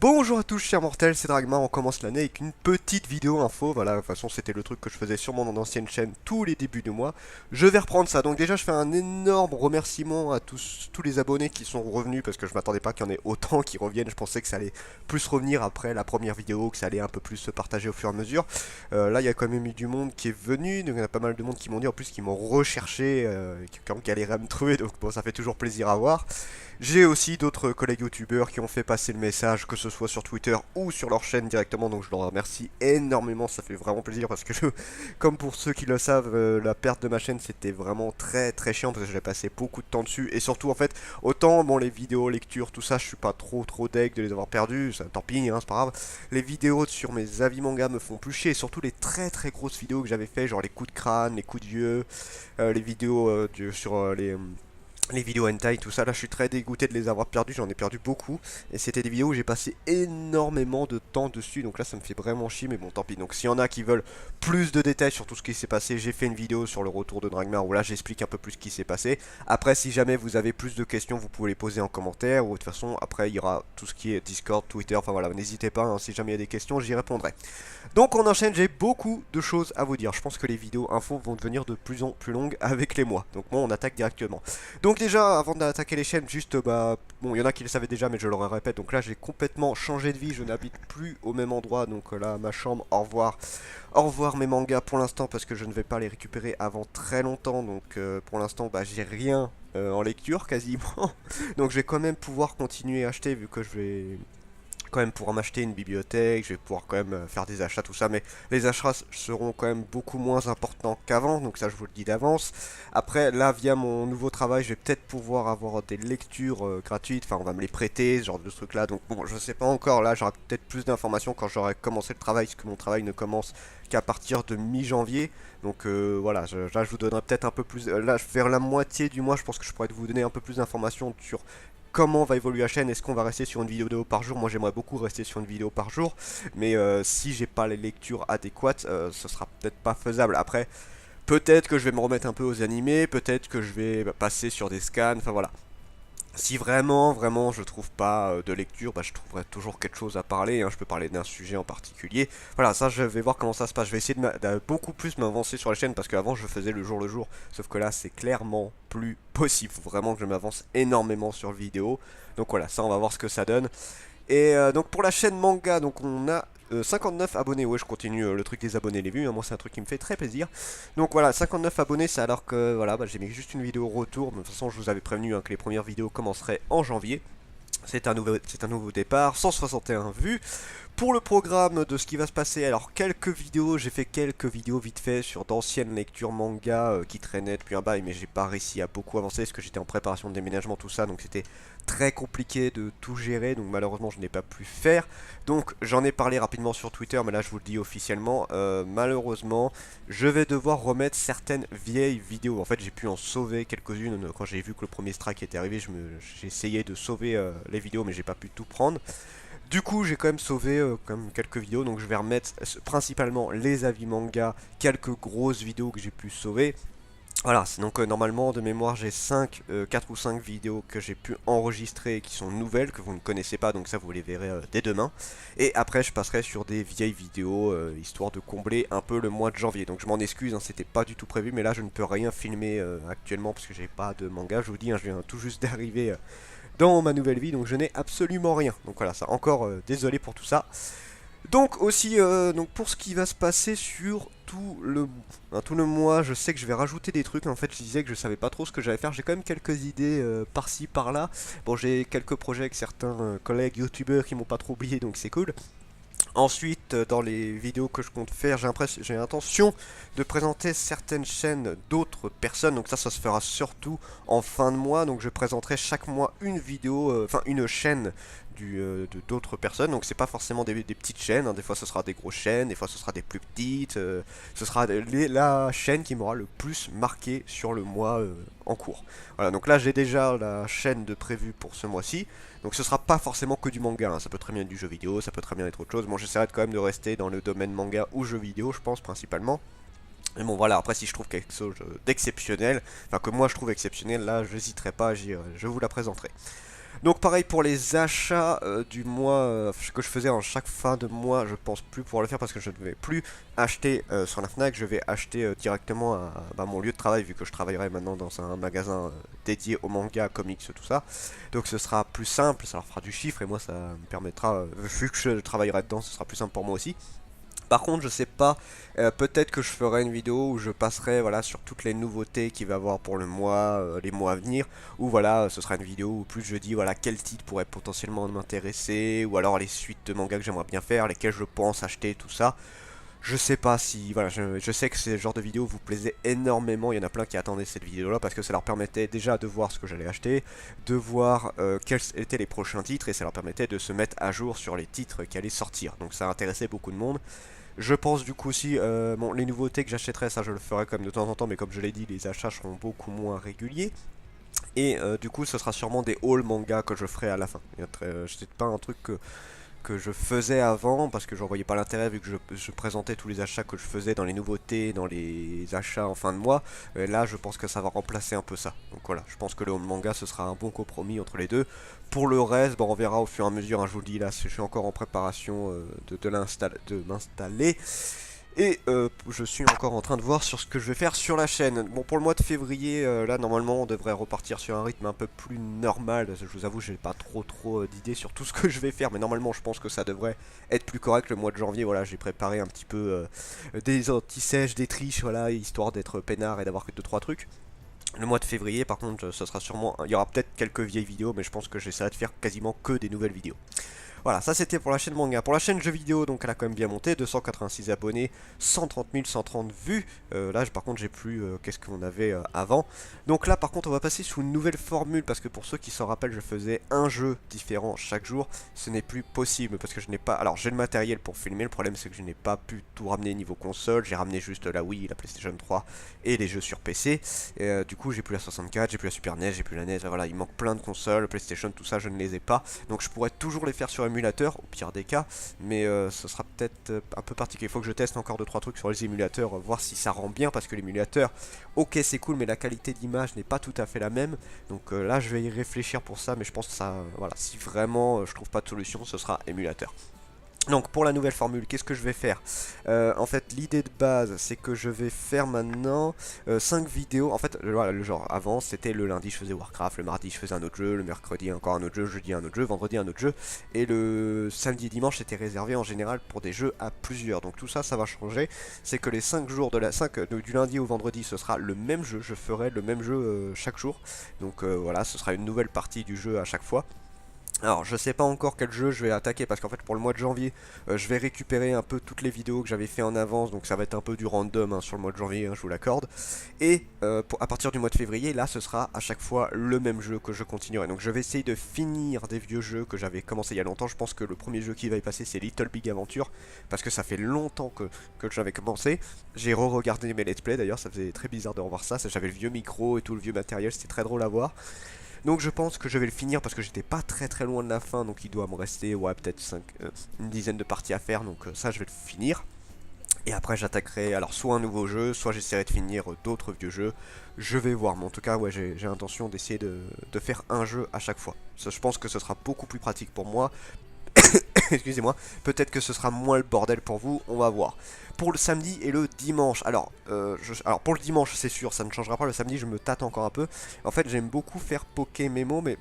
Bonjour à tous chers mortels, c'est Dragmar, on commence l'année avec une petite vidéo info, voilà, de toute façon c'était le truc que je faisais sur mon ancienne chaîne tous les débuts du mois. Je vais reprendre ça, donc déjà je fais un énorme remerciement à tous les abonnés qui sont revenus, parce que je m'attendais pas qu'il y en ait autant qui reviennent, je pensais que ça allait plus revenir après la première vidéo, que ça allait un peu plus se partager au fur et à mesure. Là il y a quand même eu du monde qui est venu, donc il y en a pas mal de monde qui m'ont dit, en plus qui m'ont recherché, qui ont galéré à me trouver, donc bon ça fait toujours plaisir à voir. J'ai aussi d'autres collègues youtubeurs qui ont fait passer le message, que ce soit sur Twitter ou sur leur chaîne directement, donc je leur remercie énormément, ça fait vraiment plaisir parce que comme pour ceux qui le savent, la perte de ma chaîne c'était vraiment très très chiant parce que j'ai passé beaucoup de temps dessus et surtout en fait, autant bon les vidéos, lectures, tout ça, je suis pas trop deg de les avoir perdus, ça, tant pis, hein, c'est pas grave. Les vidéos sur mes avis manga me font plus chier, et surtout les très grosses vidéos que j'avais fait, genre les coups de crâne, les coups de vieux, les vidéos sur les vidéos hentai, tout ça, là je suis très dégoûté de les avoir perdus, j'en ai perdu beaucoup. Et c'était des vidéos où j'ai passé énormément de temps dessus, donc là ça me fait vraiment chier, mais bon tant pis. Donc s'il y en a qui veulent plus de détails sur tout ce qui s'est passé, j'ai fait une vidéo sur le retour de Dragmar où là j'explique un peu plus ce qui s'est passé. Après si jamais vous avez plus de questions, vous pouvez les poser en commentaire, ou de toute façon après il y aura tout ce qui est Discord, Twitter, enfin voilà, n'hésitez pas, hein, si jamais il y a des questions j'y répondrai. Donc on enchaîne, j'ai beaucoup de choses à vous dire, je pense que les vidéos infos vont devenir de plus en plus longues avec les mois. Donc moi on attaque directement. Donc déjà, avant d'attaquer les chaînes, juste, bon, il y en a qui le savaient déjà, mais je le répète, donc là, j'ai complètement changé de vie, je n'habite plus au même endroit, donc là, ma chambre, au revoir mes mangas pour l'instant, parce que je ne vais pas les récupérer avant très longtemps, donc pour l'instant, bah, j'ai rien en lecture, quasiment, donc je vais quand même pouvoir continuer à acheter, vu que je vais quand même pouvoir m'acheter une bibliothèque, je vais pouvoir quand même faire des achats, tout ça, mais les achats seront quand même beaucoup moins importants qu'avant, donc ça je vous le dis d'avance. Après, là, via mon nouveau travail, je vais peut-être pouvoir avoir des lectures gratuites, enfin on va me les prêter, ce genre de trucs là, donc bon, je sais pas encore, là j'aurai peut-être plus d'informations quand j'aurai commencé le travail, parce que mon travail ne commence qu'à partir de mi-janvier, donc voilà, là je vous donnerai peut-être un peu plus, là vers la moitié du mois, je pense que je pourrais vous donner un peu plus d'informations sur comment va évoluer la chaîne, est-ce qu'on va rester sur une vidéo par jour. Moi j'aimerais beaucoup rester sur une vidéo par jour, mais si j'ai pas les lectures adéquates, ce sera peut-être pas faisable. Après, peut-être que je vais me remettre un peu aux animés, peut-être que je vais passer sur des scans, enfin voilà. Si vraiment je trouve pas de lecture, bah, je trouverai toujours quelque chose à parler, hein. Je peux parler d'un sujet en particulier. Voilà, ça je vais voir comment ça se passe. Je vais essayer de beaucoup plus m'avancer sur la chaîne parce qu'avant je faisais le jour, sauf que là c'est clairement plus possible. Faut vraiment que je m'avance énormément sur le vidéo. Donc voilà, ça on va voir ce que ça donne. Et donc pour la chaîne manga, donc on a 59 abonnés. Ouais, je continue le truc des abonnés, les vues, hein. Moi c'est un truc qui me fait très plaisir. Donc voilà, 59 abonnés, c'est alors que voilà, bah, j'ai mis juste une vidéo retour. De toute façon, je vous avais prévenu, hein, que les premières vidéos commenceraient en janvier. C'est un nouveau départ, 161 vues. Pour le programme de ce qui va se passer, alors quelques vidéos, j'ai fait quelques vidéos vite fait sur d'anciennes lectures manga qui traînaient depuis un bail, mais j'ai pas réussi à beaucoup avancer parce que j'étais en préparation de déménagement, tout ça, donc c'était très compliqué de tout gérer, donc malheureusement je n'ai pas pu faire. Donc j'en ai parlé rapidement sur Twitter, mais là je vous le dis officiellement, malheureusement je vais devoir remettre certaines vieilles vidéos. En fait j'ai pu en sauver quelques-unes quand j'ai vu que le premier strike était arrivé, j'ai essayé de sauver les vidéos, mais j'ai pas pu tout prendre. Du coup, j'ai quand même sauvé quelques vidéos, donc je vais remettre principalement les avis manga, quelques grosses vidéos que j'ai pu sauver. Voilà, c'est donc normalement de mémoire j'ai 4 ou 5 vidéos que j'ai pu enregistrer et qui sont nouvelles, que vous ne connaissez pas, donc ça vous les verrez dès demain. Et après je passerai sur des vieilles vidéos, histoire de combler un peu le mois de janvier. Donc je m'en excuse, hein, c'était pas du tout prévu, mais là je ne peux rien filmer actuellement parce que j'ai pas de manga. Je vous dis, hein, je viens tout juste d'arriver dans ma nouvelle vie, donc je n'ai absolument rien. Donc voilà, ça encore désolé pour tout ça. Donc aussi, donc pour ce qui va se passer sur tout le mois, je sais que je vais rajouter des trucs. En fait, je disais que je savais pas trop ce que j'allais faire. J'ai quand même quelques idées par-ci par-là. Bon, j'ai quelques projets avec certains collègues youtubeurs qui m'ont pas trop oublié, donc c'est cool. Ensuite, dans les vidéos que je compte faire, j'ai l'intention de présenter certaines chaînes d'autres personnes. Donc ça se fera surtout en fin de mois. Donc je présenterai chaque mois une vidéo, enfin une chaîne d'autres personnes. Donc c'est pas forcément des petites chaînes, hein. Des fois ce sera des grosses chaînes, des fois ce sera des plus petites. Ce sera la chaîne qui m'aura le plus marqué sur le mois en cours. Voilà, donc là j'ai déjà la chaîne de prévue pour ce mois-ci. Donc ce sera pas forcément que du manga, hein. Ça peut très bien être du jeu vidéo, ça peut très bien être autre chose. Bon, j'essaierai quand même de rester dans le domaine manga ou jeu vidéo, je pense principalement. Mais bon voilà, après si je trouve quelque chose d'exceptionnel, enfin que moi je trouve exceptionnel, là j'hésiterai pas à agir, je vous la présenterai. Donc pareil pour les achats du mois que je faisais en chaque fin de mois, je pense plus pouvoir le faire parce que je ne vais plus acheter sur la Fnac, je vais acheter directement à mon lieu de travail vu que je travaillerai maintenant dans un magasin dédié au manga, comics, tout ça. Donc ce sera plus simple, ça leur fera du chiffre et moi ça me permettra, vu que je travaillerai dedans, ce sera plus simple pour moi aussi. Par contre, je sais pas, peut-être que je ferai une vidéo où je passerai voilà, sur toutes les nouveautés qu'il va y avoir pour le mois, les mois à venir, ou voilà, ce sera une vidéo où plus je dis voilà quel titre pourrait potentiellement m'intéresser, ou alors les suites de manga que j'aimerais bien faire, lesquelles je pense acheter, tout ça. Je sais pas si, voilà, je sais que ce genre de vidéo vous plaisait énormément, il y en a plein qui attendaient cette vidéo là parce que ça leur permettait déjà de voir ce que j'allais acheter, de voir quels étaient les prochains titres et ça leur permettait de se mettre à jour sur les titres qui allaient sortir. Donc ça intéressait beaucoup de monde. Je pense du coup aussi, bon, les nouveautés que j'achèterai, ça je le ferai comme de temps en temps, mais comme je l'ai dit, les achats seront beaucoup moins réguliers. Et du coup, ce sera sûrement des hauls manga que je ferai à la fin. C'est pas un truc que je faisais avant parce que j'en voyais pas l'intérêt vu que je présentais tous les achats que je faisais dans les nouveautés, dans les achats en fin de mois. Là je pense que ça va remplacer un peu ça. Donc voilà, je pense que le home manga ce sera un bon compromis entre les deux. Pour le reste, bon, on verra au fur et à mesure, hein, je vous le dis là, je suis encore en préparation de m'installer. Et je suis encore en train de voir sur ce que je vais faire sur la chaîne. Bon, pour le mois de février, là, normalement, on devrait repartir sur un rythme un peu plus normal. Je vous avoue, j'ai pas trop d'idées sur tout ce que je vais faire. Mais normalement, je pense que ça devrait être plus correct. Le mois de janvier, voilà, j'ai préparé un petit peu des anti-sèches, des triches, voilà, histoire d'être peinard et d'avoir que 2-3 trucs. Le mois de février, par contre, ce sera sûrement... Il y aura peut-être quelques vieilles vidéos, mais je pense que j'essaierai de faire quasiment que des nouvelles vidéos. Voilà, ça c'était pour la chaîne manga. Pour la chaîne jeux vidéo, donc elle a quand même bien monté, 286 abonnés, 130 130 vues. Là, par contre, j'ai plus qu'est-ce qu'on avait avant. Donc là, par contre, on va passer sous une nouvelle formule parce que pour ceux qui s'en rappellent, je faisais un jeu différent chaque jour. Ce n'est plus possible parce que je n'ai pas. Alors, j'ai le matériel pour filmer. Le problème, c'est que je n'ai pas pu tout ramener niveau console. J'ai ramené juste la Wii, la PlayStation 3 et les jeux sur PC. Et, du coup, j'ai plus la 64, j'ai plus la Super NES, j'ai plus la NES. Voilà, il manque plein de consoles, PlayStation, tout ça, je ne les ai pas. Donc, je pourrais toujours les faire sur émulateur, au pire des cas, mais ce sera peut-être un peu particulier. Il faut que je teste encore 2-3 trucs sur les émulateurs, voir si ça rend bien, parce que l'émulateur, ok c'est cool, mais la qualité d'image n'est pas tout à fait la même. Donc là je vais y réfléchir pour ça, mais je pense que ça, voilà, si vraiment je trouve pas de solution, ce sera émulateur. Donc pour la nouvelle formule, qu'est-ce que je vais faire? En fait l'idée de base c'est que je vais faire maintenant 5 vidéos. En fait voilà, le genre avant c'était le lundi je faisais Warcraft, le mardi je faisais un autre jeu, le mercredi encore un autre jeu, jeudi un autre jeu, vendredi un autre jeu. Et le samedi et dimanche c'était réservé en général pour des jeux à plusieurs. Donc tout ça ça va changer. C'est que les 5 jours de la 5 du lundi au vendredi ce sera le même jeu. Je ferai le même jeu chaque jour. Donc voilà, ce sera une nouvelle partie du jeu à chaque fois. Alors je sais pas encore quel jeu je vais attaquer parce qu'en fait pour le mois de janvier je vais récupérer un peu toutes les vidéos que j'avais fait en avance, donc ça va être un peu du random hein, sur le mois de janvier, hein, je vous l'accorde. Et à partir du mois de février là ce sera à chaque fois le même jeu que je continuerai. Donc je vais essayer de finir des vieux jeux que j'avais commencé il y a longtemps. Je pense que le premier jeu qui va y passer c'est Little Big Adventure parce que ça fait longtemps que j'avais commencé. J'ai re-regardé mes let's play d'ailleurs, ça faisait très bizarre de revoir ça, j'avais le vieux micro et tout le vieux matériel, c'était très drôle à voir. Donc je pense que je vais le finir parce que j'étais pas très loin de la fin, donc il doit me rester ouais, peut-être une dizaine de parties à faire, donc ça je vais le finir. Et après j'attaquerai alors soit un nouveau jeu, soit j'essaierai de finir d'autres vieux jeux. Je vais voir, mais en tout cas ouais, j'ai l'intention d'essayer de faire un jeu à chaque fois. Ça, je pense que ce sera beaucoup plus pratique pour moi. Excusez-moi, peut-être que ce sera moins le bordel pour vous, on va voir. Pour le samedi et le dimanche, alors pour le dimanche c'est sûr, ça ne changera pas, le samedi je me tâte encore un peu. En fait j'aime beaucoup faire Pokémon, mais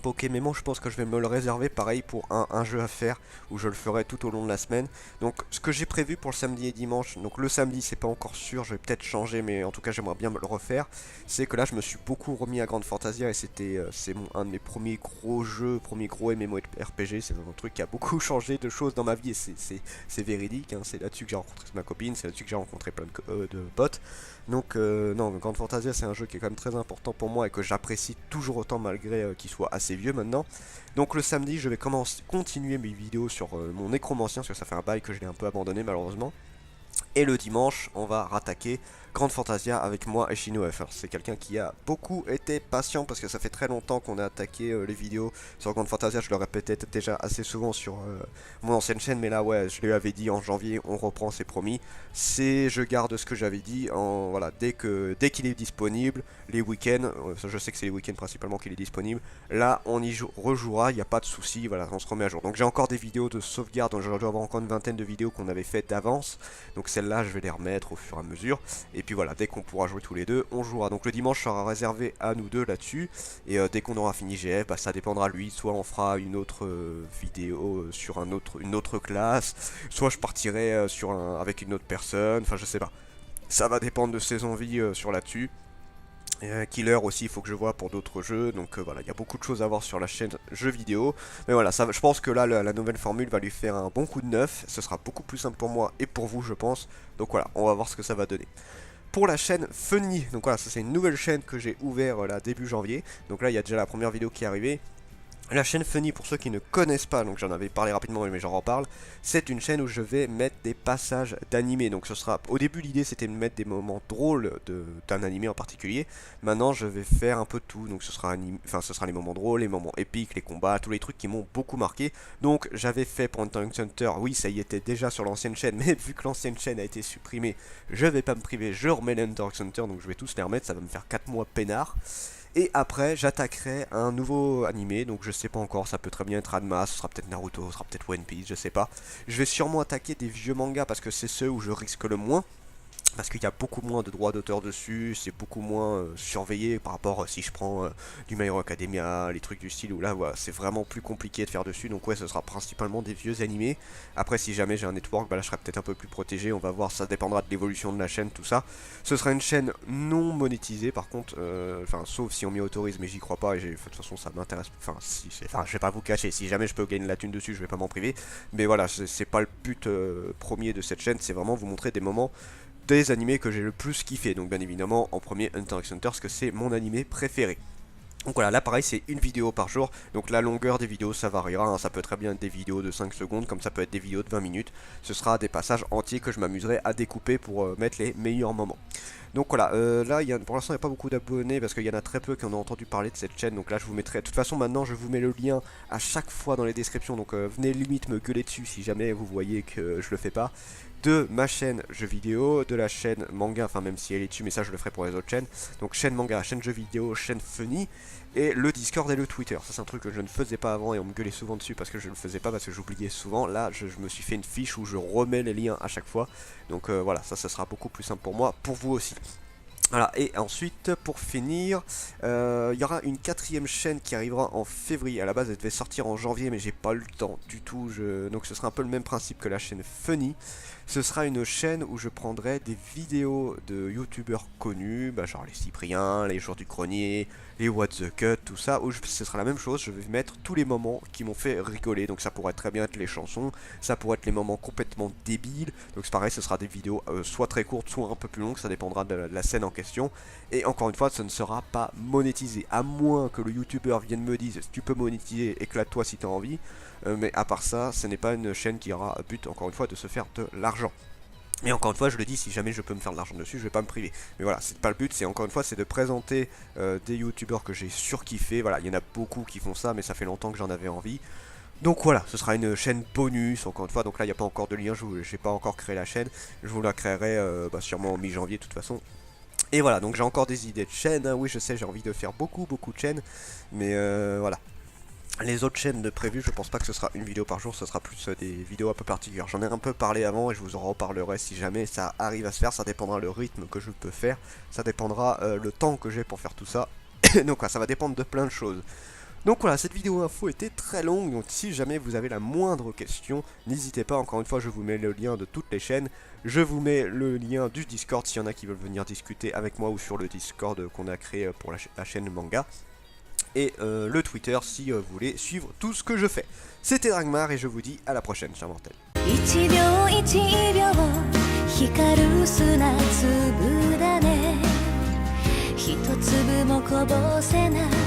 Pokémon je pense que je vais me le réserver pareil pour un jeu à faire où je le ferai tout au long de la semaine. Donc ce que j'ai prévu pour le samedi et dimanche, donc le samedi c'est pas encore sûr, je vais peut-être changer mais en tout cas j'aimerais bien me le refaire. C'est que là je me suis beaucoup remis à Grand Fantasia et c'est un de mes premiers gros jeux, premier gros MMORPG. C'est un truc qui a beaucoup changé de choses dans ma vie et c'est véridique, hein. C'est là-dessus que j'ai rencontré ma copine, c'est là-dessus que j'ai rencontré plein de potes. Donc non, Grand Fantasia c'est un jeu qui est quand même très important pour moi et que j'apprécie toujours autant malgré qu'il soit assez vieux maintenant. Donc le samedi je vais continuer mes vidéos sur mon nécromancien parce que ça fait un bail que je l'ai un peu abandonné malheureusement. Et le dimanche on va rattaquer Grande Fantasia avec moi et ShinoFR. C'est quelqu'un qui a beaucoup été patient parce que ça fait très longtemps qu'on a attaqué les vidéos sur Grande Fantasia. Je le répétais déjà assez souvent sur mon ancienne chaîne, mais là ouais, je lui avais dit en janvier, on reprend, c'est promis. Je garde ce que j'avais dit, voilà, dès qu'il est disponible, les week-ends, je sais que c'est les week-ends principalement qu'il est disponible, là on y rejouera, il n'y a pas de souci, voilà, on se remet à jour. Donc j'ai encore des vidéos de sauvegarde, donc je dois avoir encore une vingtaine de vidéos qu'on avait faites d'avance, donc celles-là je vais les remettre au fur et à mesure, et puis voilà, dès qu'on pourra jouer tous les deux, on jouera. Donc le dimanche sera réservé à nous deux là-dessus, et dès qu'on aura fini GF, bah, ça dépendra lui, soit on fera une autre vidéo sur une autre classe, soit je partirai avec une autre personne, enfin je sais pas. Ça va dépendre de ses envies sur là-dessus. Killer aussi, il faut que je vois pour d'autres jeux, donc voilà, il y a beaucoup de choses à voir sur la chaîne jeux vidéo, mais voilà, je pense que là, la nouvelle formule va lui faire un bon coup de neuf, ce sera beaucoup plus simple pour moi et pour vous, je pense, donc voilà, on va voir ce que ça va donner. Pour la chaîne Funny, donc voilà, ça c'est une nouvelle chaîne que j'ai ouvert là début janvier, donc là il y a déjà la première vidéo qui est arrivée. La chaîne Funny, pour ceux qui ne connaissent pas, donc j'en avais parlé rapidement mais j'en reparle, c'est une chaîne où je vais mettre des passages d'animé. Donc ce sera, au début l'idée c'était de mettre des moments drôles d'un animé en particulier. Maintenant je vais faire un peu de tout, donc ce sera les moments drôles, les moments épiques, les combats, tous les trucs qui m'ont beaucoup marqué. Donc j'avais fait pour Hunter x Hunter, oui ça y était déjà sur l'ancienne chaîne, mais vu que l'ancienne chaîne a été supprimée, je vais pas me priver, je remets les Hunter x Hunter, donc je vais tous les remettre, ça va me faire 4 mois peinard. Et après, j'attaquerai un nouveau animé, donc je sais pas encore, ça peut très bien être Ranma, ce sera peut-être Naruto, ce sera peut-être One Piece, je sais pas. Je vais sûrement attaquer des vieux mangas parce que c'est ceux où je risque le moins. Parce qu'il y a beaucoup moins de droits d'auteur dessus, c'est beaucoup moins surveillé par rapport si je prends du My Hero Academia, les trucs du style où là voilà, c'est vraiment plus compliqué de faire dessus, donc ouais ce sera principalement des vieux animés. Après si jamais j'ai un network, bah là je serai peut-être un peu plus protégé, on va voir, ça dépendra de l'évolution de la chaîne, tout ça. Ce sera une chaîne non monétisée par contre, sauf si on m'y autorise, mais j'y crois pas et de toute façon ça m'intéresse, je vais pas vous cacher, si jamais je peux gagner de la thune dessus je vais pas m'en priver, mais voilà, c'est pas le but premier de cette chaîne, c'est vraiment vous montrer des moments des animés que j'ai le plus kiffé. Donc bien évidemment en premier Hunter x Hunter parce que c'est mon animé préféré. Donc voilà, là pareil c'est une vidéo par jour, donc la longueur des vidéos ça variera, hein. Ça peut très bien être des vidéos de 5 secondes comme ça peut être des vidéos de 20 minutes, ce sera des passages entiers que je m'amuserai à découper pour mettre les meilleurs moments. Donc voilà, là pour l'instant il n'y a pas beaucoup d'abonnés parce qu'il y en a très peu qui en ont entendu parler de cette chaîne, donc là je vous mettrai, de toute façon maintenant je vous mets le lien à chaque fois dans les descriptions, donc venez limite me gueuler dessus si jamais vous voyez que je le fais pas, de ma chaîne jeux vidéo, de la chaîne manga, enfin même si elle est dessus, mais ça je le ferai pour les autres chaînes, donc chaîne manga, chaîne jeux vidéo, chaîne Funny, et le Discord et le Twitter. Ça c'est un truc que je ne faisais pas avant et on me gueulait souvent dessus parce que je ne le faisais pas, parce que j'oubliais souvent. Là je me suis fait une fiche où je remets les liens à chaque fois, donc voilà, ça sera beaucoup plus simple pour moi, pour vous aussi. Voilà, et ensuite pour finir, il y aura une 4ème chaîne qui arrivera en février. À la base elle devait sortir en janvier mais j'ai pas eu le temps du tout, donc ce sera un peu le même principe que la chaîne Funny. Ce sera une chaîne où je prendrai des vidéos de youtubeurs connus, genre les Cypriens, les Jours du Grenier, les What the Cut, tout ça, où ce sera la même chose, je vais mettre tous les moments qui m'ont fait rigoler, donc ça pourrait très bien être les chansons, ça pourrait être les moments complètement débiles, donc c'est pareil, ce sera des vidéos soit très courtes, soit un peu plus longues, ça dépendra de la scène en question, et encore une fois, ce ne sera pas monétisé, à moins que le youtubeur vienne me dise, tu peux monétiser, éclate-toi si tu as envie, mais à part ça, ce n'est pas une chaîne qui aura but, encore une fois, de se faire de l'argent. Et encore une fois, je le dis, si jamais je peux me faire de l'argent dessus, je vais pas me priver. Mais voilà, c'est pas le but, c'est encore une fois, c'est de présenter des youtubeurs que j'ai surkiffé. Voilà, il y en a beaucoup qui font ça, mais ça fait longtemps que j'en avais envie. Donc voilà, ce sera une chaîne bonus, encore une fois. Donc là, il n'y a pas encore de lien, je n'ai pas encore créé la chaîne. Je vous la créerai sûrement en mi-janvier de toute façon. Et voilà, donc j'ai encore des idées de chaînes. Hein. Oui, je sais, j'ai envie de faire beaucoup de chaînes. Mais voilà. Les autres chaînes de prévues, je pense pas que ce sera une vidéo par jour, ce sera plus des vidéos un peu particulières. J'en ai un peu parlé avant et je vous en reparlerai si jamais ça arrive à se faire. Ça dépendra le rythme que je peux faire, ça dépendra le temps que j'ai pour faire tout ça. Donc voilà, ça va dépendre de plein de choses. Donc voilà, cette vidéo info était très longue, donc si jamais vous avez la moindre question, n'hésitez pas, encore une fois je vous mets le lien de toutes les chaînes, je vous mets le lien du Discord s'il y en a qui veulent venir discuter avec moi ou sur le Discord qu'on a créé pour la chaîne manga. Et le Twitter si vous voulez suivre tout ce que je fais. C'était Dragmar et je vous dis à la prochaine, chers mortels. 一粒もこぼせない